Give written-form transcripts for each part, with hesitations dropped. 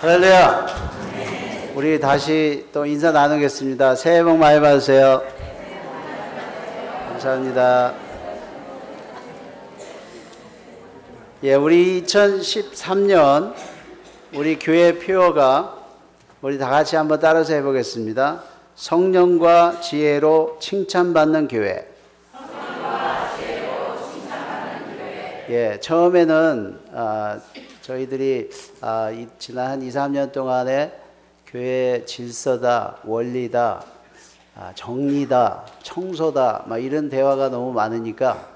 할렐루야. 우리 다시 또 인사 나누겠습니다. 새해 복 많이 받으세요. 감사합니다. 예, 우리 2013년 우리 교회 표어가 우리 다 같이 한번 따라서 해보겠습니다. 성령과 지혜로 칭찬받는 교회. 예, 처음에는 저희들이 지난 한 2, 3년 동안에 교회 질서다, 원리다, 정리다, 청소다 막 이런 대화가 너무 많으니까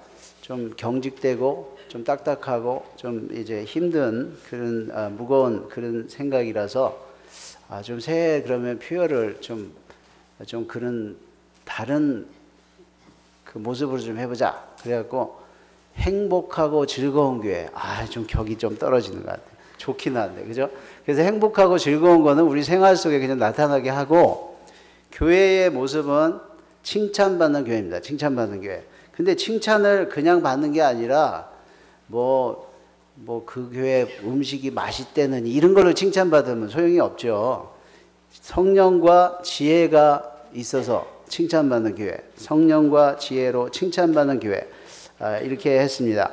좀 경직되고 좀 딱딱하고 좀 이제 힘든 그런 무거운 그런 생각이라서 좀 새해 그러면 표현을 좀 그런 다른 그 모습으로 좀 해보자. 그래갖고 행복하고 즐거운 교회. 좀 격이 좀 떨어지는 것 같아요. 좋긴 한데, 그죠? 그래서 행복하고 즐거운 거는 우리 생활 속에 그냥 나타나게 하고, 교회의 모습은 칭찬받는 교회입니다. 칭찬받는 교회. 근데 칭찬을 그냥 받는 게 아니라, 그 교회 음식이 맛있다는 이런 걸로 칭찬받으면 소용이 없죠. 성령과 지혜가 있어서 칭찬받는 교회. 성령과 지혜로 칭찬받는 교회. 이렇게 했습니다.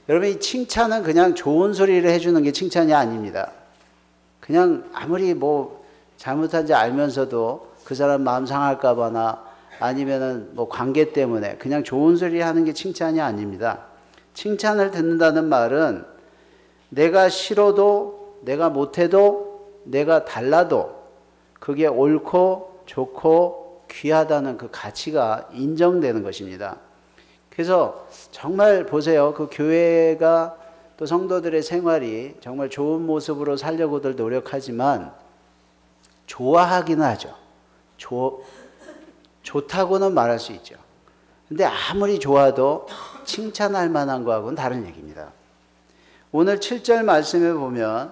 여러분, 이 칭찬은 그냥 좋은 소리를 해주는 게 칭찬이 아닙니다. 그냥 아무리 잘못한지 알면서도 그 사람 마음 상할까봐나 아니면은 관계 때문에 그냥 좋은 소리 하는 게 칭찬이 아닙니다. 칭찬을 듣는다는 말은 내가 싫어도, 내가 못해도, 내가 달라도 그게 옳고 좋고 귀하다는 그 가치가 인정되는 것입니다. 그래서 정말 보세요. 그 교회가 또 성도들의 생활이 정말 좋은 모습으로 살려고들 노력하지만 좋아하기는 하죠. 좋다고는 말할 수 있죠. 근데 아무리 좋아도 칭찬할 만한 거하고는 다른 얘기입니다. 오늘 7절 말씀에 보면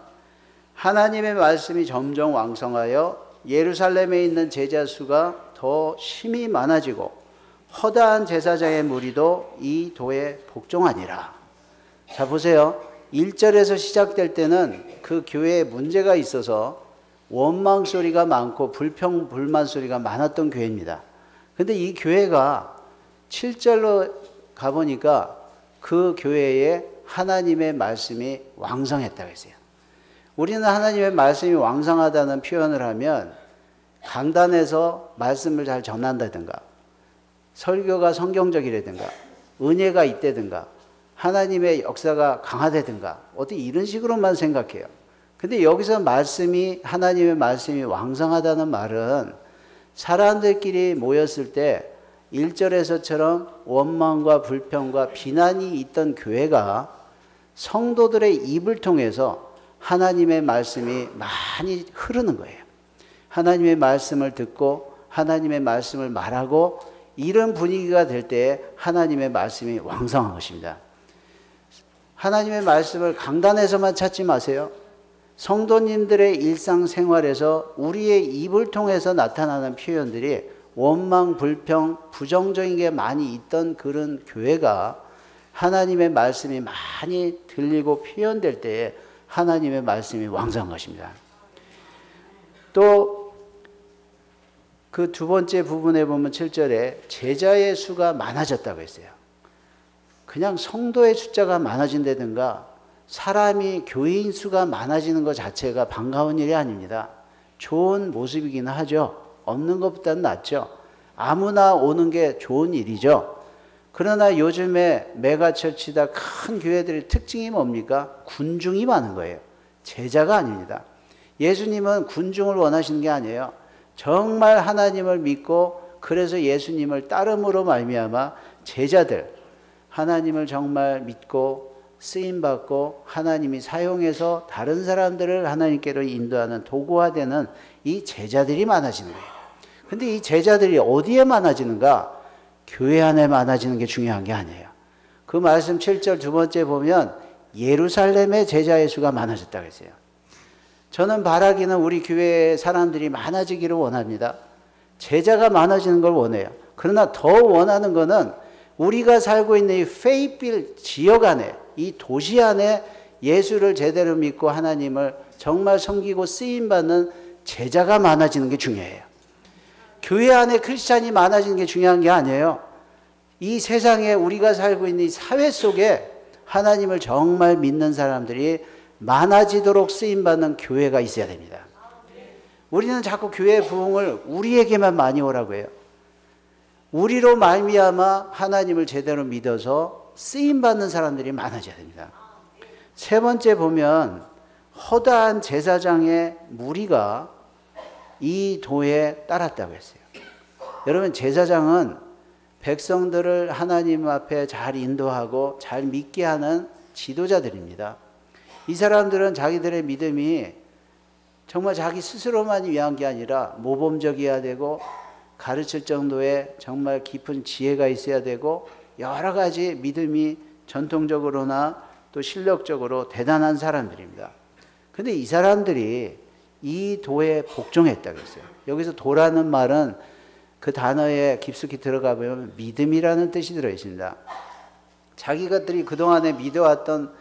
하나님의 말씀이 점점 왕성하여 예루살렘에 있는 제자 수가 더 심히 많아지고 허다한 제사장의 무리도 이 도에 복종하니라. 자, 보세요. 1절에서 시작될 때는 그 교회에 문제가 있어서 원망 소리가 많고 불평, 불만 소리가 많았던 교회입니다. 근데 이 교회가 7절로 가보니까 그 교회에 하나님의 말씀이 왕성했다고 했어요. 우리는 하나님의 말씀이 왕성하다는 표현을 하면 강단에서 말씀을 잘 전한다든가 설교가 성경적이라든가 은혜가 있다든가 하나님의 역사가 강하다든가 어떻게 이런 식으로만 생각해요. 근데 여기서 하나님의 말씀이 왕성하다는 말은 사람들끼리 모였을 때 1절에서처럼 원망과 불평과 비난이 있던 교회가 성도들의 입을 통해서 하나님의 말씀이 많이 흐르는 거예요. 하나님의 말씀을 듣고 하나님의 말씀을 말하고 이런 분위기가 될 때 하나님의 말씀이 왕성한 것입니다. 하나님의 말씀을 강단에서만 찾지 마세요. 성도님들의 일상생활에서 우리의 입을 통해서 나타나는 표현들이 원망, 불평, 부정적인 게 많이 있던 그런 교회가 하나님의 말씀이 많이 들리고 표현될 때에 하나님의 말씀이 왕성한 것입니다. 또 그 두 번째 부분에 보면 7절에 제자의 수가 많아졌다고 했어요. 그냥 성도의 숫자가 많아진다든가 사람이 교인 수가 많아지는 것 자체가 반가운 일이 아닙니다. 좋은 모습이긴 하죠. 없는 것보다는 낫죠. 아무나 오는 게 좋은 일이죠. 그러나 요즘에 메가처치다 큰 교회들의 특징이 뭡니까? 군중이 많은 거예요. 제자가 아닙니다. 예수님은 군중을 원하시는 게 아니에요. 정말 하나님을 믿고 그래서 예수님을 따름으로 말미암아 제자들, 하나님을 정말 믿고 쓰임받고 하나님이 사용해서 다른 사람들을 하나님께로 인도하는 도구화되는 이 제자들이 많아지는 거예요. 근데 이 제자들이 어디에 많아지는가? 교회 안에 많아지는 게 중요한 게 아니에요. 그 말씀 7절 두 번째 보면 예루살렘의 제자의 수가 많아졌다고 했어요. 저는 바라기는 우리 교회에 사람들이 많아지기를 원합니다. 제자가 많아지는 걸 원해요. 그러나 더 원하는 거는 우리가 살고 있는 이 페이필 지역 안에, 이 도시 안에 예수를 제대로 믿고 하나님을 정말 섬기고 쓰임받는 제자가 많아지는 게 중요해요. 교회 안에 크리스찬이 많아지는 게 중요한 게 아니에요. 이 세상에 우리가 살고 있는 이 사회 속에 하나님을 정말 믿는 사람들이 많아지도록 쓰임받는 교회가 있어야 됩니다. 우리는 자꾸 교회 부흥을 우리에게만 많이 오라고 해요. 우리로 말미암아 하나님을 제대로 믿어서 쓰임받는 사람들이 많아져야 됩니다. 세 번째 보면 허다한 제사장의 무리가 이 도에 따랐다고 했어요. 여러분, 제사장은 백성들을 하나님 앞에 잘 인도하고 잘 믿게 하는 지도자들입니다. 이 사람들은 자기들의 믿음이 정말 자기 스스로만 위한 게 아니라 모범적이어야 되고 가르칠 정도의 정말 깊은 지혜가 있어야 되고 여러 가지 믿음이 전통적으로나 또 실력적으로 대단한 사람들입니다. 근데 이 사람들이 이 도에 복종했다고 했어요. 여기서 도라는 말은 그 단어에 깊숙이 들어가 보면 믿음이라는 뜻이 들어 있습니다. 자기들이 그동안에 믿어왔던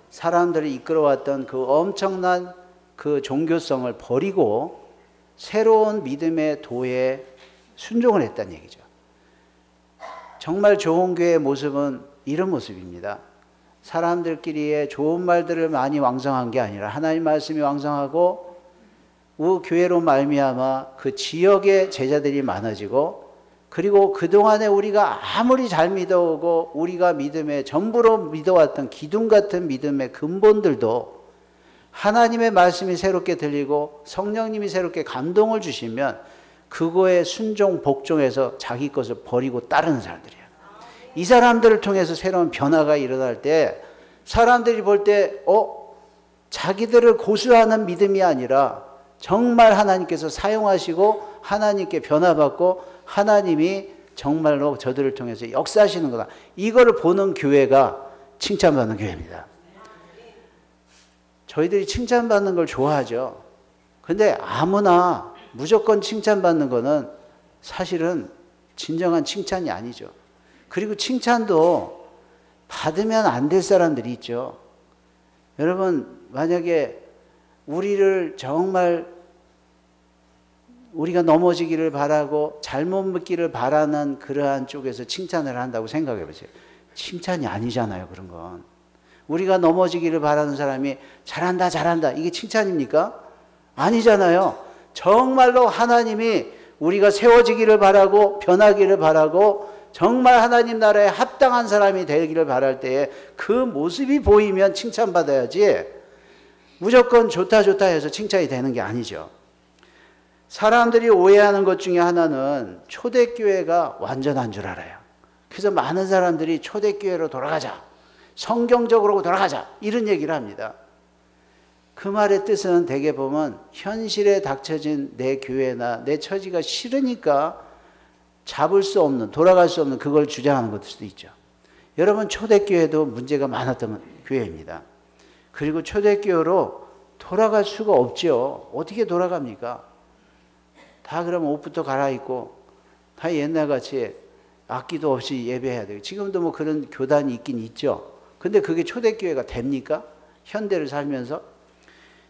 사람들이 이끌어왔던 그 엄청난 그 종교성을 버리고 새로운 믿음의 도에 순종을 했다는 얘기죠. 정말 좋은 교회의 모습은 이런 모습입니다. 사람들끼리의 좋은 말들을 많이 왕성한 게 아니라 하나님 말씀이 왕성하고 그 교회로 말미암아 그 지역의 제자들이 많아지고 그리고 그동안에 우리가 아무리 잘 믿어오고 우리가 믿음의 전부로 믿어왔던 기둥 같은 믿음의 근본들도 하나님의 말씀이 새롭게 들리고 성령님이 새롭게 감동을 주시면 그거에 순종 복종해서 자기 것을 버리고 따르는 사람들이에요. 이 사람들을 통해서 새로운 변화가 일어날 때 사람들이 볼 때 자기들을 고수하는 믿음이 아니라 정말 하나님께서 사용하시고 하나님께 변화받고 하나님이 정말로 저들을 통해서 역사하시는 거다. 이거를 보는 교회가 칭찬받는 교회입니다. 저희들이 칭찬받는 걸 좋아하죠. 근데 아무나 무조건 칭찬받는 거는 사실은 진정한 칭찬이 아니죠. 그리고 칭찬도 받으면 안 될 사람들이 있죠. 여러분, 만약에 우리를 정말 우리가 넘어지기를 바라고 잘못 믿기를 바라는 그러한 쪽에서 칭찬을 한다고 생각해 보세요. 칭찬이 아니잖아요, 그런 건. 우리가 넘어지기를 바라는 사람이 잘한다, 잘한다. 이게 칭찬입니까? 아니잖아요. 정말로 하나님이 우리가 세워지기를 바라고 변하기를 바라고 정말 하나님 나라에 합당한 사람이 되기를 바랄 때에 그 모습이 보이면 칭찬받아야지 무조건 좋다 좋다 해서 칭찬이 되는 게 아니죠. 사람들이 오해하는 것 중에 하나는 초대교회가 완전한 줄 알아요. 그래서 많은 사람들이 초대교회로 돌아가자, 성경적으로 돌아가자 이런 얘기를 합니다. 그 말의 뜻은 대개 보면 현실에 닥쳐진 내 교회나 내 처지가 싫으니까 잡을 수 없는, 돌아갈 수 없는 그걸 주장하는 것일 수도 있죠. 여러분, 초대교회도 문제가 많았던 교회입니다. 그리고 초대교회로 돌아갈 수가 없죠. 어떻게 돌아갑니까? 다 그러면 옷부터 갈아입고 다 옛날같이 악기도 없이 예배해야 돼요. 지금도 뭐 그런 교단이 있긴 있죠. 근데 그게 초대교회가 됩니까? 현대를 살면서?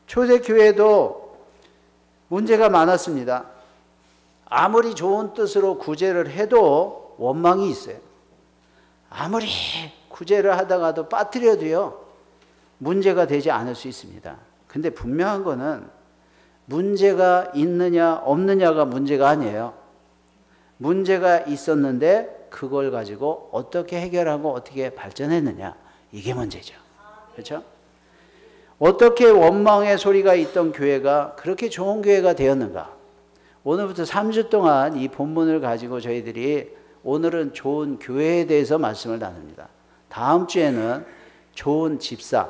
초대교회도 문제가 많았습니다. 아무리 좋은 뜻으로 구제를 해도 원망이 있어요. 아무리 구제를 하다가도 빠뜨려도요, 문제가 되지 않을 수 있습니다. 근데 분명한 거는 문제가 있느냐 없느냐가 문제가 아니에요. 문제가 있었는데 그걸 가지고 어떻게 해결하고 어떻게 발전했느냐, 이게 문제죠. 그렇죠? 어떻게 원망의 소리가 있던 교회가 그렇게 좋은 교회가 되었는가? 오늘부터 3주 동안 이 본문을 가지고 저희들이 오늘은 좋은 교회에 대해서 말씀을 나눕니다. 다음 주에는 좋은 집사,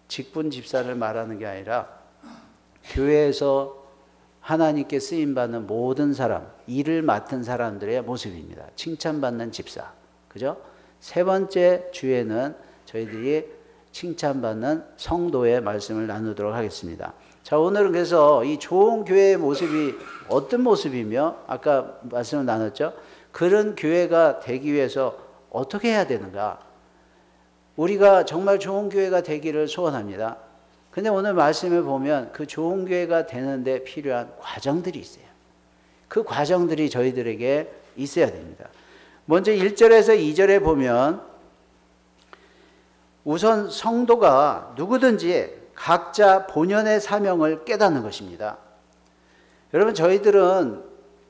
직분 집사를 말하는 게 아니라 교회에서 하나님께 쓰임받는 모든 사람, 일을 맡은 사람들의 모습입니다. 칭찬받는 집사. 그죠? 세 번째 주에는 저희들이 칭찬받는 성도의 말씀을 나누도록 하겠습니다. 자, 오늘은 그래서 이 좋은 교회의 모습이 어떤 모습이며 아까 말씀을 나눴죠. 그런 교회가 되기 위해서 어떻게 해야 되는가? 우리가 정말 좋은 교회가 되기를 소원합니다. 근데 오늘 말씀을 보면 그 좋은 교회가 되는데 필요한 과정들이 있어요. 그 과정들이 저희들에게 있어야 됩니다. 먼저 1절에서 2절에 보면 우선 성도가 누구든지 각자 본연의 사명을 깨닫는 것입니다. 여러분, 저희들은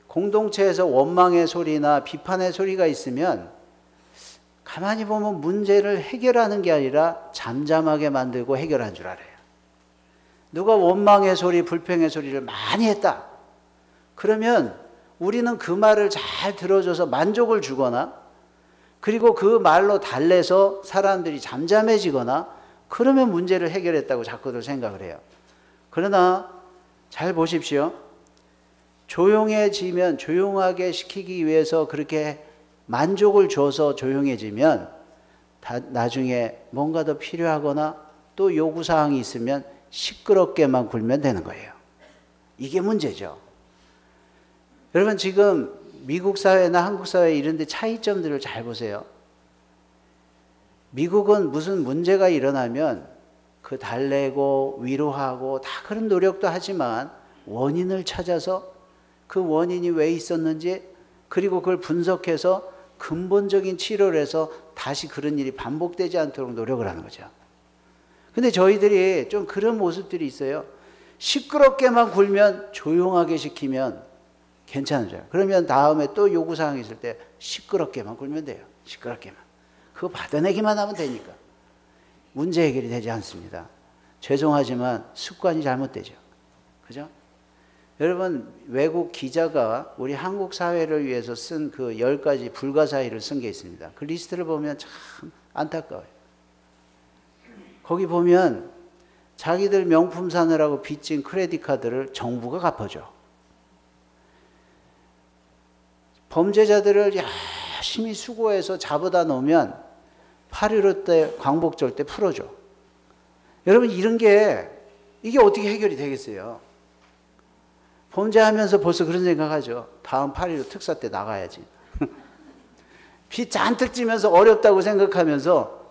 공동체에서 원망의 소리나 비판의 소리가 있으면 가만히 보면 문제를 해결하는 게 아니라 잠잠하게 만들고 해결한 줄 알아요. 누가 원망의 소리, 불평의 소리를 많이 했다. 그러면 우리는 그 말을 잘 들어줘서 만족을 주거나, 그리고 그 말로 달래서 사람들이 잠잠해지거나, 그러면 문제를 해결했다고 자꾸들 생각을 해요. 그러나 잘 보십시오. 조용해지면, 조용하게 시키기 위해서 그렇게 만족을 줘서 조용해지면 나중에 뭔가 더 필요하거나 또 요구사항이 있으면 시끄럽게만 굴면 되는 거예요. 이게 문제죠. 여러분, 지금 미국 사회나 한국 사회 이런 데 차이점들을 잘 보세요. 미국은 무슨 문제가 일어나면 그 달래고 위로하고 다 그런 노력도 하지만 원인을 찾아서 그 원인이 왜 있었는지, 그리고 그걸 분석해서 근본적인 치료를 해서 다시 그런 일이 반복되지 않도록 노력을 하는 거죠. 근데 저희들이 좀 그런 모습들이 있어요. 시끄럽게만 굴면, 조용하게 시키면 괜찮아져요. 그러면 다음에 또 요구사항이 있을 때 시끄럽게만 굴면 돼요. 시끄럽게만. 그거 받아내기만 하면 되니까. 문제 해결이 되지 않습니다. 죄송하지만 습관이 잘못되죠. 그죠? 여러분, 외국 기자가 우리 한국 사회를 위해서 쓴 그 10가지 불가사의를 쓴 게 있습니다. 그 리스트를 보면 참 안타까워요. 거기 보면 자기들 명품 사느라고 빚진 크레딧 카드를 정부가 갚아줘. 범죄자들을 열심히 수고해서 잡아다 놓으면 8.15 때 광복절 때 풀어줘. 여러분, 이런 게 이게 어떻게 해결이 되겠어요? 범죄하면서 벌써 그런 생각하죠. 다음 8.15 특사 때 나가야지. 빚 잔뜩 지면서 어렵다고 생각하면서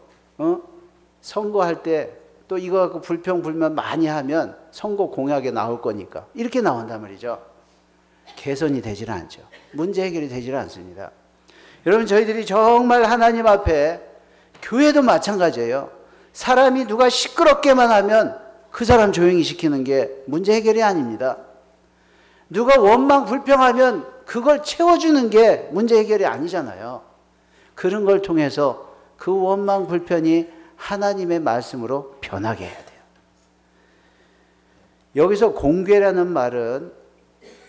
선거할 때 또 이거 갖고 불평 불만 많이 하면 선거 공약에 나올 거니까 이렇게 나온단 말이죠. 개선이 되질 않죠. 문제 해결이 되질 않습니다. 여러분, 저희들이 정말 하나님 앞에, 교회도 마찬가지예요. 사람이 누가 시끄럽게만 하면 그 사람 조용히 시키는 게 문제 해결이 아닙니다. 누가 원망 불평하면 그걸 채워주는 게 문제 해결이 아니잖아요. 그런 걸 통해서 그 원망 불편이 하나님의 말씀으로 변하게 해야 돼요. 여기서 공개라는 말은,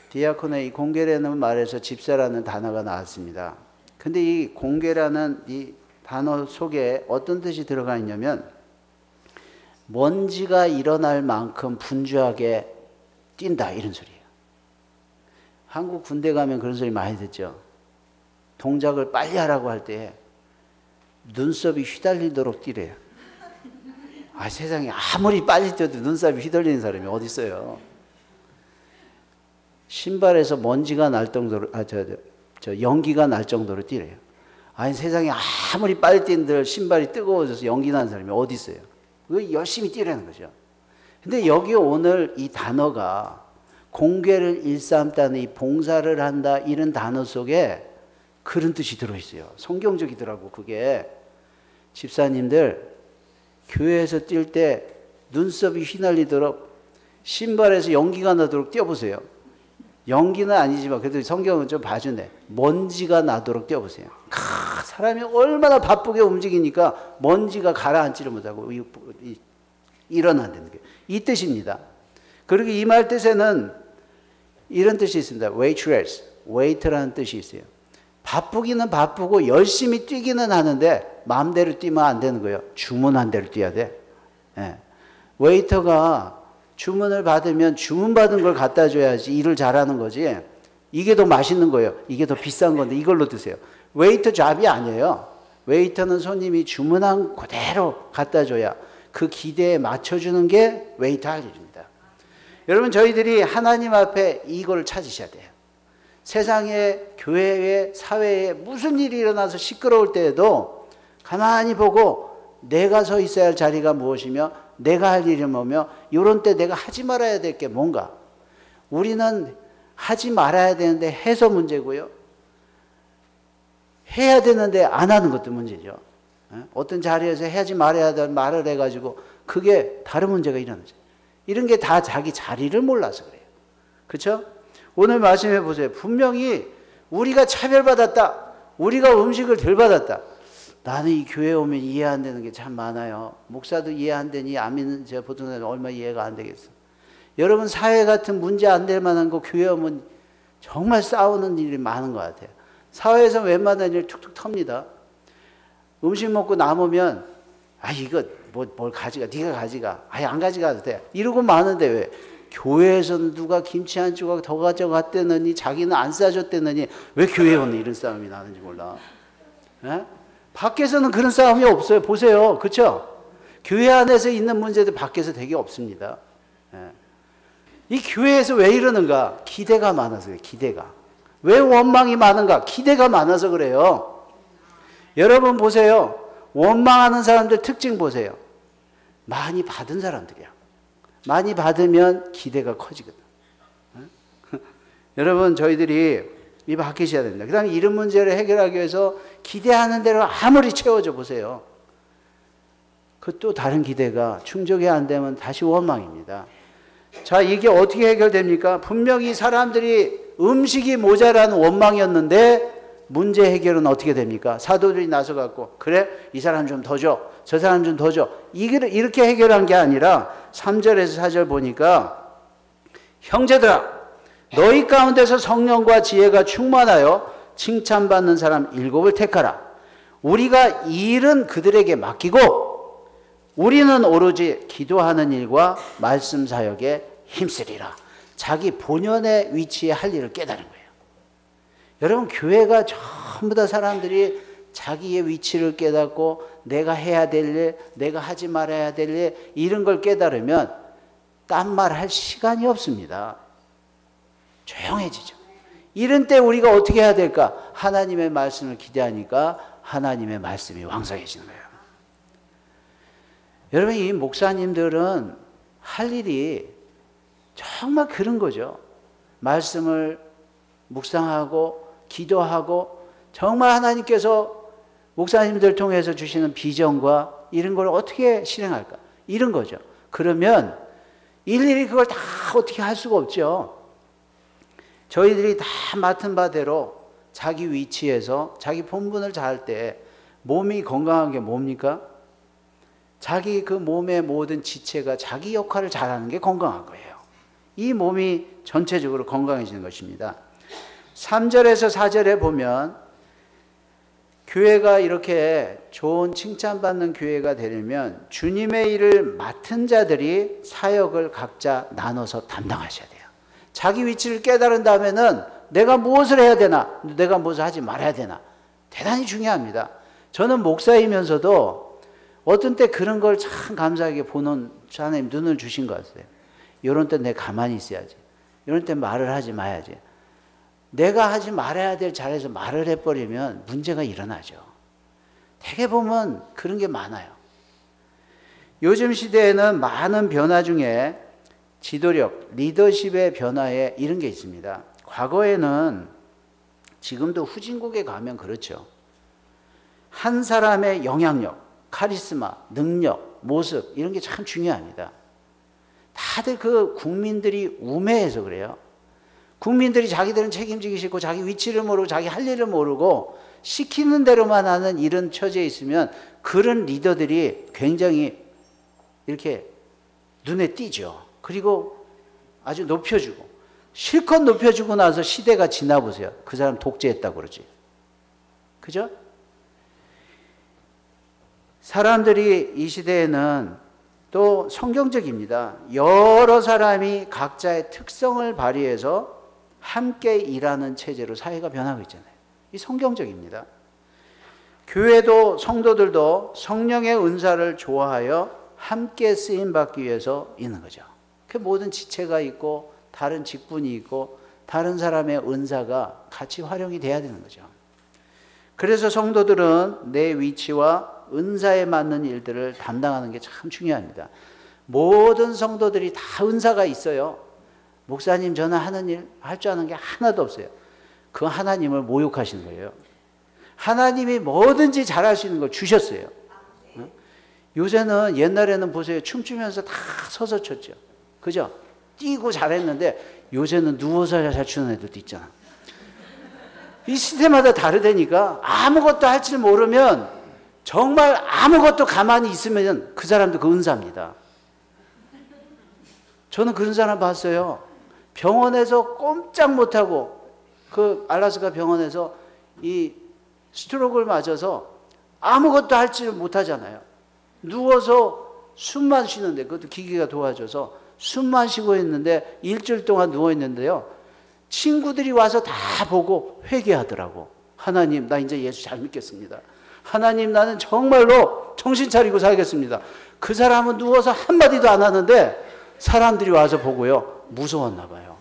디아코네 이 공개라는 말에서 집사라는 단어가 나왔습니다. 근데 이 공개라는 이 단어 속에 어떤 뜻이 들어가 있냐면, 먼지가 일어날 만큼 분주하게 뛴다, 이런 소리예요. 한국 군대 가면 그런 소리 많이 듣죠. 동작을 빨리 하라고 할 때 눈썹이 휘달리도록 뛰래요. 아, 세상에 아무리 빨리 뛰어도 눈썹이 휘달리는 사람이 어디 있어요. 신발에서 먼지가 날 정도로, 연기가 날 정도로 뛰래요. 아니, 세상에 아무리 빨리 뛰는들 신발이 뜨거워져서 연기 나는 사람이 어디 있어요. 그거 열심히 뛰라는 거죠. 근데 여기 오늘 이 단어가 공개를 일삼다는, 이 봉사를 한다, 이런 단어 속에 그런 뜻이 들어있어요. 성경적이더라고, 그게. 집사님들, 교회에서 뛸 때 눈썹이 휘날리도록, 신발에서 연기가 나도록 뛰어보세요. 연기는 아니지만 그래도 성경은 좀 봐주네. 먼지가 나도록 뛰어보세요. 사람이 얼마나 바쁘게 움직이니까 먼지가 가라앉지를 못하고 일어난다는 게 이 뜻입니다. 그리고 이 말 뜻에는 이런 뜻이 있습니다. waitress, wait라는 뜻이 있어요. 바쁘기는 바쁘고 열심히 뛰기는 하는데 마음대로 뛰면 안 되는 거예요. 주문한 대로 뛰어야 돼. 예. 웨이터가 주문을 받으면 주문받은 걸 갖다 줘야지 일을 잘하는 거지. 이게 더 맛있는 거예요. 이게 더 비싼 건데 이걸로 드세요. 웨이터 잡이 아니에요. 웨이터는 손님이 주문한 그대로 갖다 줘야 그 기대에 맞춰주는 게 웨이터 할 일입니다. 여러분, 저희들이 하나님 앞에 이걸 찾으셔야 돼요. 세상에, 교회에, 사회에 무슨 일이 일어나서 시끄러울 때에도 가만히 보고 내가 서 있어야 할 자리가 무엇이며 내가 할 일이 뭐며 이런 때 내가 하지 말아야 될 게 뭔가. 우리는 하지 말아야 되는데 해서 문제고요. 해야 되는데 안 하는 것도 문제죠. 어떤 자리에서 해야지 말아야 될 말을 해가지고 그게 다른 문제가 일어나죠. 이런 게 다 자기 자리를 몰라서 그래요. 그렇죠? 오늘 말씀해 보세요. 분명히 우리가 차별받았다. 우리가 음식을 덜 받았다. 나는 이 교회 오면 이해 안 되는 게 참 많아요. 목사도 이해 안 되니 안 믿는 제가 보통 얼마 이해가 안 되겠어. 여러분 사회 같은 문제 안 될 만한 거 교회 오면 정말 싸우는 일이 많은 것 같아요. 사회에서 웬만한 일 툭툭 텁니다. 음식 먹고 남으면 이거 뭘 가져가, 네가 가져가, 안 가져가도 돼 이러고 마는데 왜 교회에서는 누가 김치 한 조각 더 가져갔대느니 자기는 안 싸줬대느니 왜 교회에 오는 이런 싸움이 나는지 몰라. 에? 밖에서는 그런 싸움이 없어요. 보세요. 그렇죠? 교회 안에서 있는 문제도 밖에서 되게 없습니다. 에. 이 교회에서 왜 이러는가? 기대가 많아서 그래요. 기대가. 왜 원망이 많은가? 기대가 많아서 그래요. 여러분 보세요. 원망하는 사람들 특징 보세요. 많이 받은 사람들이야. 많이 받으면 기대가 커지거든. 여러분 저희들이 이 바뀌셔야 됩니다. 그 다음에 이런 문제를 해결하기 위해서 기대하는 대로 아무리 채워져 보세요. 그 또 다른 기대가 충족이 안 되면 다시 원망입니다. 자, 이게 어떻게 해결됩니까? 분명히 사람들이 음식이 모자란 원망이었는데 문제 해결은 어떻게 됩니까? 사도들이 나서갖고 그래? 이 사람 좀 더 줘. 저 사람 좀 더 줘. 이렇게 해결한 게 아니라 3절에서 4절 보니까 형제들아 너희 가운데서 성령과 지혜가 충만하여 칭찬받는 사람 7을 택하라. 우리가 이 일은 그들에게 맡기고 우리는 오로지 기도하는 일과 말씀 사역에 힘쓰리라. 자기 본연의 위치에 할 일을 깨달은 거예요. 여러분 교회가 전부 다 사람들이 자기의 위치를 깨닫고 내가 해야 될 일, 내가 하지 말아야 될 일 이런 걸 깨달으면 딴 말 할 시간이 없습니다. 조용해지죠. 이런 때 우리가 어떻게 해야 될까? 하나님의 말씀을 기대하니까 하나님의 말씀이 왕성해지는 거예요. 여러분 이 목사님들은 할 일이 정말 그런 거죠. 말씀을 묵상하고 기도하고 정말 하나님께서 목사님들 통해서 주시는 비전과 이런 걸 어떻게 실행할까? 이런 거죠. 그러면 일일이 그걸 다 어떻게 할 수가 없죠. 저희들이 다 맡은 바대로 자기 위치에서 자기 본분을 다할 때 몸이 건강한 게 뭡니까? 자기 그 몸의 모든 지체가 자기 역할을 잘하는 게 건강한 거예요. 이 몸이 전체적으로 건강해지는 것입니다. 3절에서 4절에 보면 교회가 이렇게 좋은 칭찬받는 교회가 되려면 주님의 일을 맡은 자들이 사역을 각자 나눠서 담당하셔야 돼요. 자기 위치를 깨달은 다음에는 내가 무엇을 해야 되나, 내가 무엇을 하지 말아야 되나 대단히 중요합니다. 저는 목사이면서도 어떤 때 그런 걸 참 감사하게 보는 하나님 눈을 주신 것 같아요. 이런 때 내가 가만히 있어야지. 이런 때 말을 하지 마야지. 내가 하지 말아야 될 자리에서 말을 해버리면 문제가 일어나죠. 대개 보면 그런 게 많아요. 요즘 시대에는 많은 변화 중에 지도력, 리더십의 변화에 이런 게 있습니다. 과거에는 지금도 후진국에 가면 그렇죠. 한 사람의 영향력, 카리스마, 능력, 모습 이런 게 참 중요합니다. 다들 그 국민들이 우매해서 그래요. 국민들이 자기들은 책임지기 싫고 자기 위치를 모르고 자기 할 일을 모르고 시키는 대로만 하는 이런 처지에 있으면 그런 리더들이 굉장히 이렇게 눈에 띄죠. 그리고 아주 높여주고 실컷 높여주고 나서 시대가 지나보세요. 그 사람 독재했다고 그러지. 그죠? 사람들이 이 시대에는 또 성경적입니다. 여러 사람이 각자의 특성을 발휘해서 함께 일하는 체제로 사회가 변하고 있잖아요. 이 성경적입니다. 교회도 성도들도 성령의 은사를 좋아하여 함께 쓰임받기 위해서 있는 거죠. 그 모든 지체가 있고 다른 직분이 있고 다른 사람의 은사가 같이 활용이 돼야 되는 거죠. 그래서 성도들은 내 위치와 은사에 맞는 일들을 담당하는 게 참 중요합니다. 모든 성도들이 다 은사가 있어요. 목사님, 저는 하는 일, 할 줄 아는 게 하나도 없어요. 그 하나님을 모욕하시는 거예요. 하나님이 뭐든지 잘할 수 있는 걸 주셨어요. 요새는, 옛날에는 보세요. 춤추면서 다 서서 췄죠. 그죠? 뛰고 잘했는데 요새는 누워서 잘 추는 애들도 있잖아. 이 시대마다 다르다니까. 아무것도 할 줄 모르면, 정말 아무것도 가만히 있으면 그 사람도 그 은사입니다. 저는 그런 사람 봤어요. 병원에서 꼼짝 못하고, 그 알라스카 병원에서 이 스트로크를 맞아서 아무것도 할 줄 못하잖아요. 누워서 숨만 쉬는데, 그것도 기계가 도와줘서 숨만 쉬고 있는데 일주일 동안 누워 있는데요. 친구들이 와서 다 보고 회개하더라고. 하나님, 나 이제 예수 잘 믿겠습니다. 하나님, 나는 정말로 정신 차리고 살겠습니다. 그 사람은 누워서 한마디도 안 하는데 사람들이 와서 보고요. 무서웠나 봐요.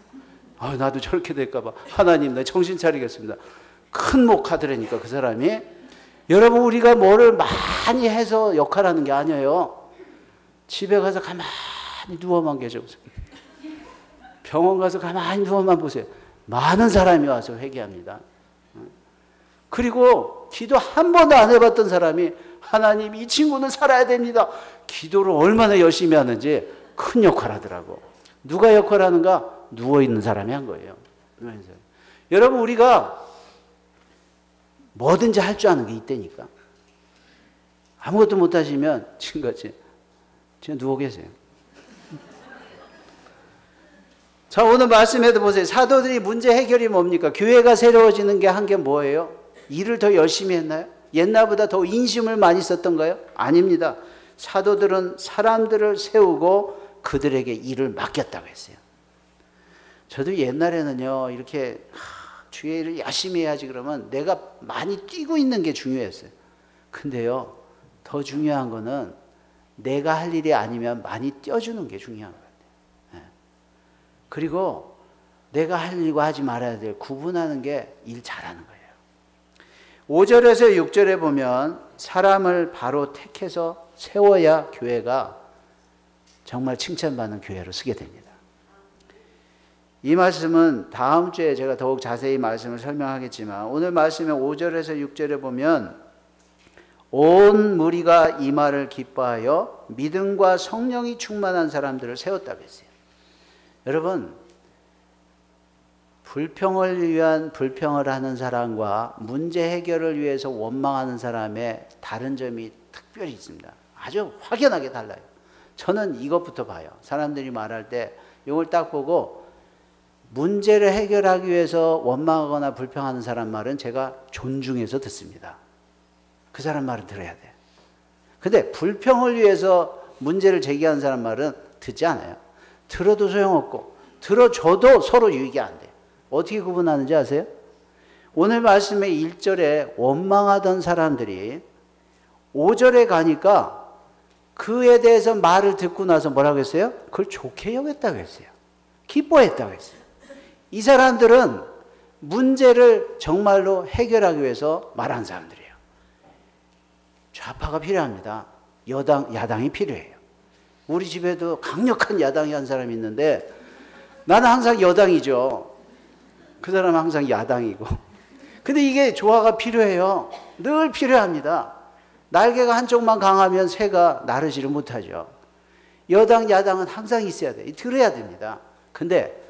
아, 나도 저렇게 될까 봐. 하나님, 나 정신 차리겠습니다. 큰 목하더라니까 그 사람이. 여러분, 우리가 뭐를 많이 해서 역할하는 게 아니에요. 집에 가서 가만히 누워만 계셔보세요. 병원 가서 가만히 누워만 보세요. 많은 사람이 와서 회개합니다. 그리고 기도 한 번도 안 해봤던 사람이, 하나님, 이 친구는 살아야 됩니다. 기도를 얼마나 열심히 하는지 큰 역할 하더라고. 누가 역할하는가? 누워있는 사람이 한 거예요. 여러분, 우리가 뭐든지 할 줄 아는 게 있다니까. 아무것도 못 하시면 지금같이 지금 누워 계세요. 자, 오늘 말씀에도 보세요. 사도들이 문제 해결이 뭡니까? 교회가 새로워지는 게 한 게 뭐예요? 일을 더 열심히 했나요? 옛날보다 더 인심을 많이 썼던가요? 아닙니다. 사도들은 사람들을 세우고 그들에게 일을 맡겼다고 했어요. 저도 옛날에는요, 이렇게 주의 일을 열심히 해야지 그러면 내가 많이 뛰고 있는 게 중요했어요. 근데요, 더 중요한 거는 내가 할 일이 아니면 많이 뛰어주는 게 중요한 거예요. 그리고 내가 할 일과 하지 말아야 될 구분하는 게 일 잘하는 거예요. 5절에서 6절에 보면 사람을 바로 택해서 세워야 교회가 정말 칭찬받는 교회로 쓰게 됩니다. 이 말씀은 다음 주에 제가 더욱 자세히 말씀을 설명하겠지만, 오늘 말씀의 5절에서 6절에 보면 온 무리가 이 말을 기뻐하여 믿음과 성령이 충만한 사람들을 세웠다고 했어요. 여러분, 불평을 위한 불평을 하는 사람과 문제 해결을 위해서 원망하는 사람의 다른 점이 특별히 있습니다. 아주 확연하게 달라요. 저는 이것부터 봐요. 사람들이 말할 때 이걸 딱 보고, 문제를 해결하기 위해서 원망하거나 불평하는 사람 말은 제가 존중해서 듣습니다. 그 사람 말은 들어야 돼. 근데 불평을 위해서 문제를 제기하는 사람 말은 듣지 않아요. 들어도 소용없고 들어줘도 서로 유익이 안 돼요. 어떻게 구분하는지 아세요? 오늘 말씀의 1절에 원망하던 사람들이 5절에 가니까 그에 대해서 말을 듣고 나서 뭐라고 했어요? 그걸 좋게 여겼다고 했어요. 기뻐했다고 했어요. 이 사람들은 문제를 정말로 해결하기 위해서 말하는 사람들이에요. 좌파가 필요합니다. 야당이 필요해요. 우리 집에도 강력한 야당이 한 사람이 있는데 나는 항상 여당이죠. 그 사람은 항상 야당이고. 근데 이게 조화가 필요해요. 늘 필요합니다. 날개가 한쪽만 강하면 새가 나르지를 못하죠. 여당, 야당은 항상 있어야 돼요. 들어야 됩니다. 근데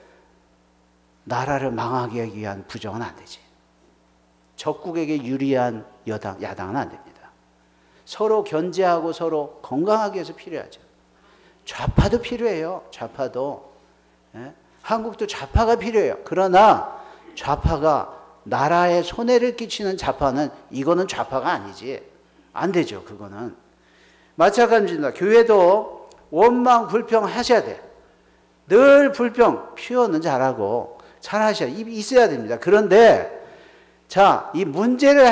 나라를 망하게 하기 위한 부정은 안 되지. 적국에게 유리한 야당은 안 됩니다. 서로 견제하고 서로 건강하게 해서 필요하죠. 좌파도 필요해요. 좌파도. 예? 한국도 좌파가 필요해요. 그러나 좌파가 나라에 손해를 끼치는 좌파는 이거는 좌파가 아니지. 안 되죠. 그거는. 마찬가지입니다. 교회도 원망, 불평 하셔야 돼요. 늘 불평, 표현은 잘하고 잘 하셔야 있어야 됩니다. 그런데 자, 이 문제를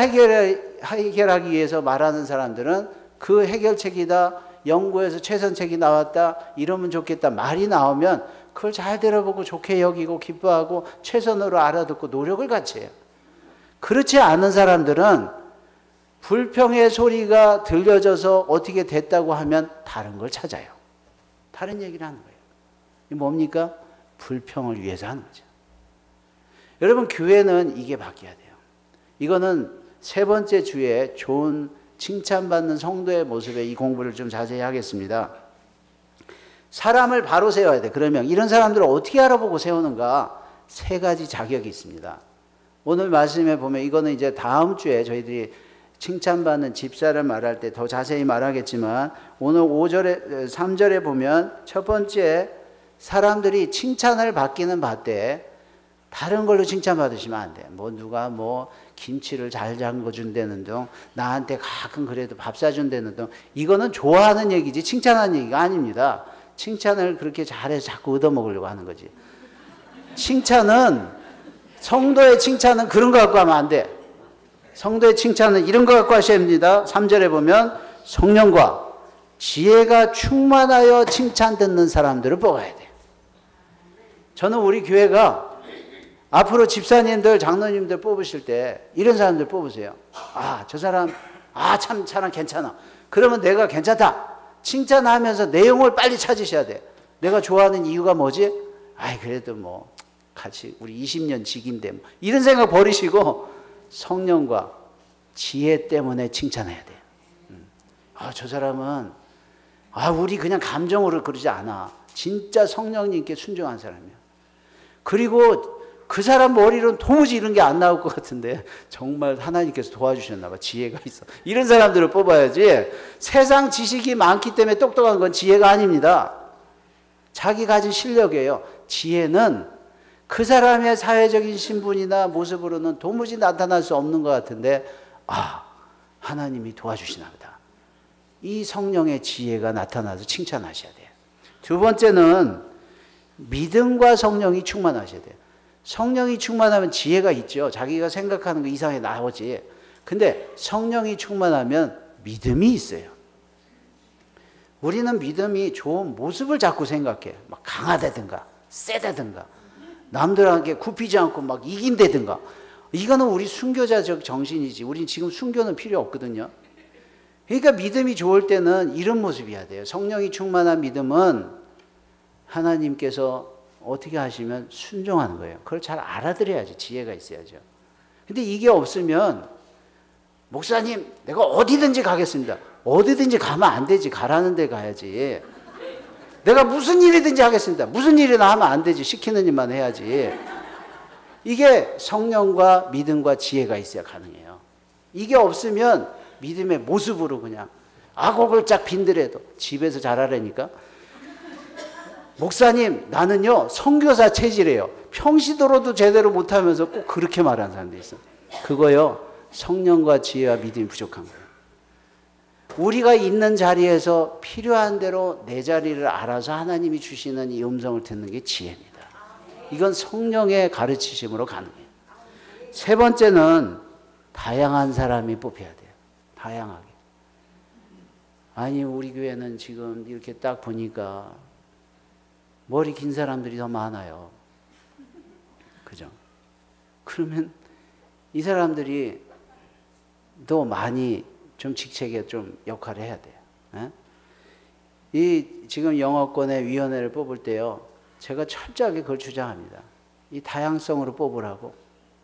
해결하기 위해서 말하는 사람들은 그 해결책이다, 연구에서 최선책이 나왔다, 이러면 좋겠다 말이 나오면 그걸 잘 들어보고 좋게 여기고 기뻐하고 최선으로 알아듣고 노력을 같이 해요. 그렇지 않은 사람들은 불평의 소리가 들려져서 어떻게 됐다고 하면 다른 걸 찾아요. 다른 얘기를 하는 거예요. 이게 뭡니까? 불평을 위해서 하는 거죠. 여러분, 교회는 이게 바뀌어야 돼요. 이거는 세 번째 주에 좋은 칭찬받는 성도의 모습에 이 공부를 좀 자세히 하겠습니다. 사람을 바로 세워야 돼. 그러면 이런 사람들을 어떻게 알아보고 세우는가? 세 가지 자격이 있습니다. 오늘 말씀에 보면 이거는 이제 다음 주에 저희들이 칭찬받는 집사를 말할 때 더 자세히 말하겠지만 오늘 5절에 3절에 보면 첫 번째, 사람들이 칭찬을 받기는 받되 다른 걸로 칭찬받으시면 안 돼. 뭐 누가 뭐 김치를 잘 담궈준다는 등, 나한테 가끔 그래도 밥 사준다는 등, 이거는 좋아하는 얘기지 칭찬하는 얘기가 아닙니다. 칭찬을 그렇게 잘해서 자꾸 얻어먹으려고 하는 거지. 칭찬은, 성도의 칭찬은 그런 거 갖고 하면 안 돼. 성도의 칭찬은 이런 거 갖고 하셔야 됩니다. 3절에 보면 성령과 지혜가 충만하여 칭찬 듣는 사람들을 뽑아야 돼. 저는 우리 교회가 앞으로 집사님들, 장로님들 뽑으실 때 이런 사람들 뽑으세요. 아, 저 사람, 참 사람 괜찮아. 그러면 내가 괜찮다. 칭찬하면서 내용을 빨리 찾으셔야 돼. 내가 좋아하는 이유가 뭐지? 그래도 뭐 같이 우리 20년 직인데 뭐. 이런 생각 버리시고 성령과 지혜 때문에 칭찬해야 돼. 저 사람은 우리 그냥 감정으로 그러지 않아. 진짜 성령님께 순종한 사람이야. 그리고 그 사람 머리로는 도무지 이런 게 안 나올 것 같은데 정말 하나님께서 도와주셨나 봐. 지혜가 있어. 이런 사람들을 뽑아야지. 세상 지식이 많기 때문에 똑똑한 건 지혜가 아닙니다. 자기 가진 실력이에요. 지혜는 그 사람의 사회적인 신분이나 모습으로는 도무지 나타날 수 없는 것 같은데 하나님이 도와주시나 보다. 이 성령의 지혜가 나타나서 칭찬하셔야 돼요. 두 번째는 믿음과 성령이 충만하셔야 돼요. 성령이 충만하면 지혜가 있죠. 자기가 생각하는 거 이상하게 나오지. 근데 성령이 충만하면 믿음이 있어요. 우리는 믿음이 좋은 모습을 자꾸 생각해. 막 강하다든가 세다든가 남들한테 굽히지 않고 막 이긴다든가. 이거는 우리 순교자적 정신이지. 우린 지금 순교는 필요 없거든요. 그러니까 믿음이 좋을 때는 이런 모습이어야 돼요. 성령이 충만한 믿음은 하나님께서 어떻게 하시면 순종하는 거예요. 그걸 잘 알아들어야지. 지혜가 있어야죠. 근데 이게 없으면 목사님 내가 어디든지 가겠습니다. 어디든지 가면 안 되지. 가라는 데 가야지. 내가 무슨 일이든지 하겠습니다. 무슨 일이나 하면 안 되지. 시키는 일만 해야지. 이게 성령과 믿음과 지혜가 있어야 가능해요. 이게 없으면 믿음의 모습으로 그냥 악옥을 쫙 빈들해도 집에서 잘하라니까. 목사님 나는요 선교사 체질이에요. 평시도로도 제대로 못하면서 꼭 그렇게 말하는 사람들이 있어요. 그거요 성령과 지혜와 믿음이 부족한 거예요. 우리가 있는 자리에서 필요한 대로 내 자리를 알아서 하나님이 주시는 이 음성을 듣는 게 지혜입니다. 이건 성령의 가르치심으로 가능해요. 세 번째는 다양한 사람이 뽑혀야 돼요. 다양하게. 아니 우리 교회는 지금 이렇게 딱 보니까 머리 긴 사람들이 더 많아요. 그죠? 그러면 이 사람들이 더 많이 좀 직책에 좀 역할을 해야 돼요. 에? 이 지금 영어권의 위원회를 뽑을 때요. 제가 철저하게 그걸 주장합니다. 이 다양성으로 뽑으라고.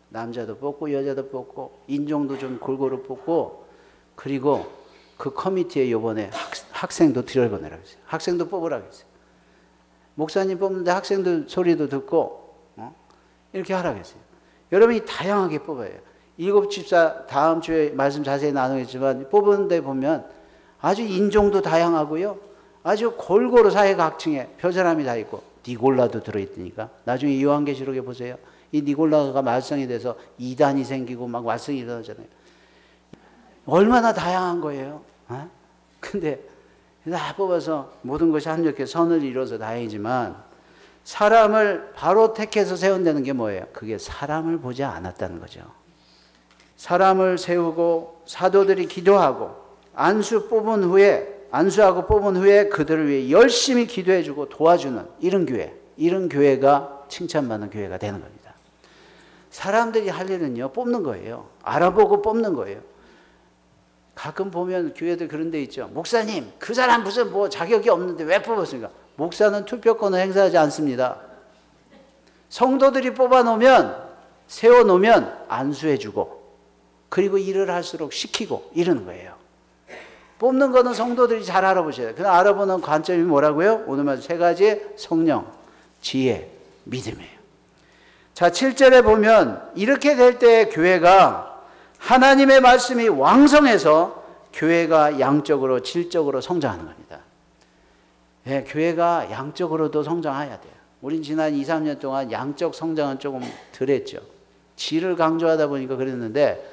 남자도 뽑고 여자도 뽑고 인종도 좀 골고루 뽑고 그리고 그 커미티에 이번에 학생도 들여보내라고 했어요. 학생도 뽑으라고 했어요. 목사님 뽑는데 학생들 소리도 듣고 이렇게 하라고 했어요. 여러분이 다양하게 뽑아요. 7집사 다음 주에 말씀 자세히 나누겠지만 뽑은 데 보면 아주 인종도 다양하고요. 아주 골고루 사회 각층에 별사람이 다 있고 니골라도 들어있으니까 나중에 요한계시록에 보세요. 이 니골라가 말썽이 돼서 이단이 생기고 막 말썽이 일어나잖아요. 얼마나 다양한 거예요. 근데 다 뽑아서 모든 것이 합력해 선을 이뤄서 다행이지만 사람을 바로 택해서 세운다는 게 뭐예요? 그게 사람을 보지 않았다는 거죠. 사람을 세우고 사도들이 기도하고 안수하고 뽑은 후에 그들을 위해 열심히 기도해주고 도와주는 이런 교회가 칭찬받는 교회가 되는 겁니다. 사람들이 할 일은요 뽑는 거예요. 알아보고 뽑는 거예요. 가끔 보면 교회들 그런 데 있죠. 목사님, 그 사람 무슨 뭐 자격이 없는데 왜 뽑았습니까? 목사는 투표권을 행사하지 않습니다. 성도들이 뽑아놓으면, 세워놓으면 안수해주고, 그리고 일을 할수록 시키고 이러는 거예요. 뽑는 거는 성도들이 잘 알아보셔야 돼요. 그냥 알아보는 관점이 뭐라고요? 오늘 말씀 세 가지: 성령, 지혜, 믿음이에요. 자, 7절에 보면 이렇게 될 때 교회가 하나님의 말씀이 왕성해서 교회가 양적으로 질적으로 성장하는 겁니다. 예, 교회가 양적으로도 성장해야 돼요. 우린 지난 2, 3년 동안 양적 성장은 조금 덜 했죠. 질을 강조하다 보니까 그랬는데,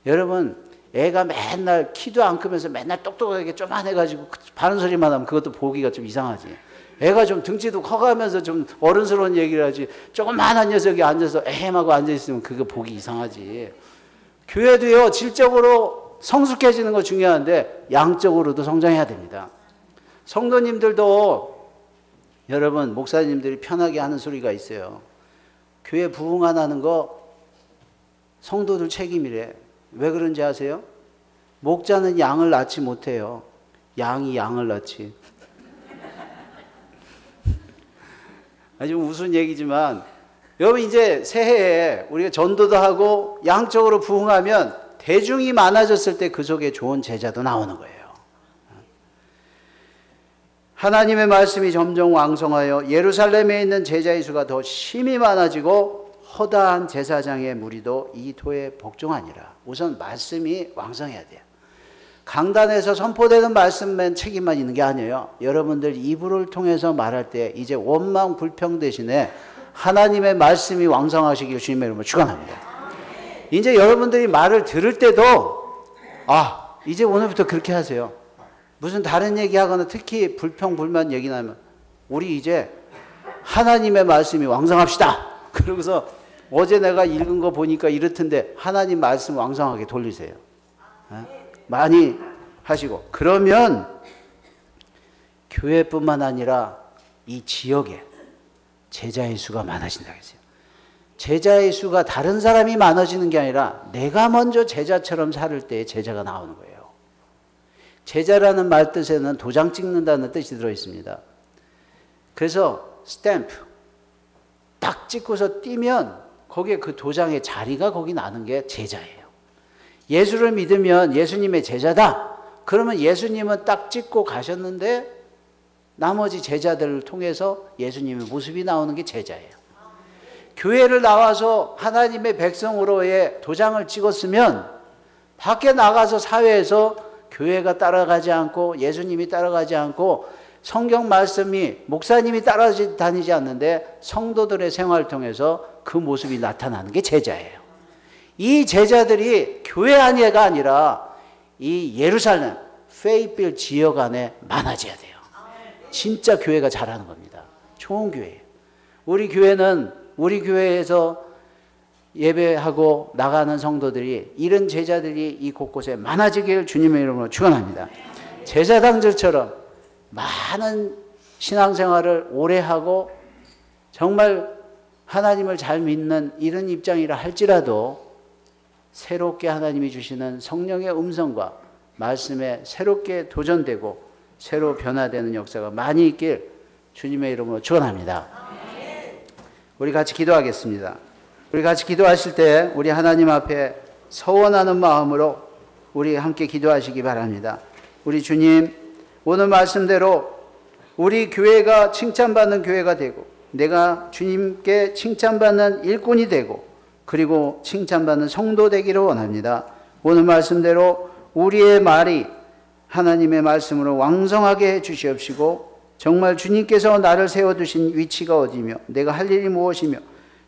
여러분, 애가 맨날 키도 안 크면서 맨날 똑똑하게 쪼만해가지고 바른 소리만 하면 그것도 보기가 좀 이상하지. 애가 좀 등치도 커가면서 좀 어른스러운 얘기를 하지, 조그만한 녀석이 앉아서 에헴하고 앉아있으면 그거 보기 이상하지. 교회도요, 질적으로 성숙해지는 거 중요한데 양적으로도 성장해야 됩니다. 성도님들도, 여러분, 목사님들이 편하게 하는 소리가 있어요. 교회 부흥 안 하는 거 성도들 책임이래. 왜 그런지 아세요? 목자는 양을 낳지 못해요. 양이 양을 낳지. 아주 우스운 얘기지만, 여러분, 이제 새해에 우리가 전도도 하고 양적으로 부흥하면 대중이 많아졌을 때 그 속에 좋은 제자도 나오는 거예요. 하나님의 말씀이 점점 왕성하여 예루살렘에 있는 제자의 수가 더 심히 많아지고 허다한 제사장의 무리도 이 도에 복종하니라. 우선 말씀이 왕성해야 돼요. 강단에서 선포되는 말씀만 책임만 있는 게 아니에요. 여러분들 입을 통해서 말할 때 이제 원망 불평 대신에 하나님의 말씀이 왕성하시길 주님의 이름으로 축원합니다. 이제 여러분들이 말을 들을 때도 이제 오늘부터 그렇게 하세요. 무슨 다른 얘기하거나 특히 불평 불만 얘기 나면 우리 이제 하나님의 말씀이 왕성합시다. 그러고서 어제 내가 읽은 거 보니까 이렇던데 하나님 말씀 왕성하게 돌리세요. 많이 하시고, 그러면 교회뿐만 아니라 이 지역에 제자의 수가 많아진다 했어요. 제자의 수가 다른 사람이 많아지는 게 아니라 내가 먼저 제자처럼 살을 때 제자가 나오는 거예요. 제자라는 말 뜻에는 도장 찍는다는 뜻이 들어있습니다. 그래서 스탬프 딱 찍고서 띄면 거기에 그 도장의 자리가 거기 나는 게 제자예요. 예수를 믿으면 예수님의 제자다. 그러면 예수님은 딱 찍고 가셨는데 나머지 제자들을 통해서 예수님의 모습이 나오는 게 제자예요. 교회를 나와서 하나님의 백성으로의 도장을 찍었으면 밖에 나가서 사회에서 교회가 따라가지 않고 예수님이 따라가지 않고 성경 말씀이 목사님이 따라다니지 않는데 성도들의 생활을 통해서 그 모습이 나타나는 게 제자예요. 이 제자들이 교회 안에가 아니라 이 예루살렘, 페이필 지역 안에 많아져야 돼요. 진짜 교회가 잘하는 겁니다. 좋은 교회예요. 우리 교회는 우리 교회에서 예배하고 나가는 성도들이 이런 제자들이 이 곳곳에 많아지길 주님의 이름으로 축원합니다. 제사장들처럼 많은 신앙생활을 오래 하고 정말 하나님을 잘 믿는 이런 입장이라 할지라도 새롭게 하나님이 주시는 성령의 음성과 말씀에 새롭게 도전되고 새로 변화되는 역사가 많이 있길 주님의 이름으로 축원합니다. 우리 같이 기도하겠습니다. 우리 같이 기도하실 때 우리 하나님 앞에 서원하는 마음으로 우리 함께 기도하시기 바랍니다. 우리 주님, 오늘 말씀대로 우리 교회가 칭찬받는 교회가 되고 내가 주님께 칭찬받는 일꾼이 되고 그리고 칭찬받는 성도 되기를 원합니다. 오늘 말씀대로 우리의 말이 하나님의 말씀으로 왕성하게 해주시옵시고 정말 주님께서 나를 세워두신 위치가 어디며 내가 할 일이 무엇이며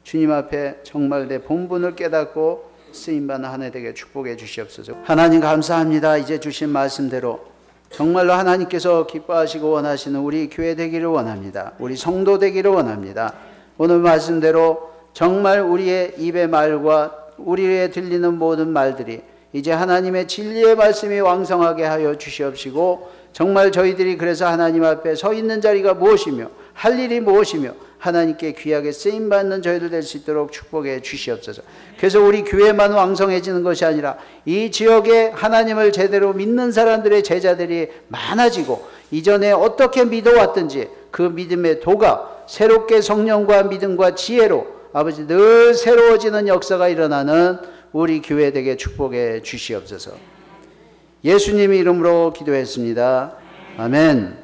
주님 앞에 정말 내 본분을 깨닫고 쓰임받는 한 해 되게 축복해 주시옵소서. 하나님 감사합니다. 이제 주신 말씀대로 정말로 하나님께서 기뻐하시고 원하시는 우리 교회 되기를 원합니다. 우리 성도 되기를 원합니다. 오늘 말씀대로 정말 우리의 입의 말과 우리의 들리는 모든 말들이 이제 하나님의 진리의 말씀이 왕성하게 하여 주시옵시고 정말 저희들이 그래서 하나님 앞에 서 있는 자리가 무엇이며 할 일이 무엇이며 하나님께 귀하게 쓰임받는 저희들 될 수 있도록 축복해 주시옵소서. 그래서 우리 교회만 왕성해지는 것이 아니라 이 지역에 하나님을 제대로 믿는 사람들의 제자들이 많아지고 이전에 어떻게 믿어왔든지 그 믿음의 도가 새롭게 성령과 믿음과 지혜로 아버지 늘 새로워지는 역사가 일어나는 우리 교회 되게 축복해 주시옵소서. 예수님 이름으로 기도했습니다. 아멘.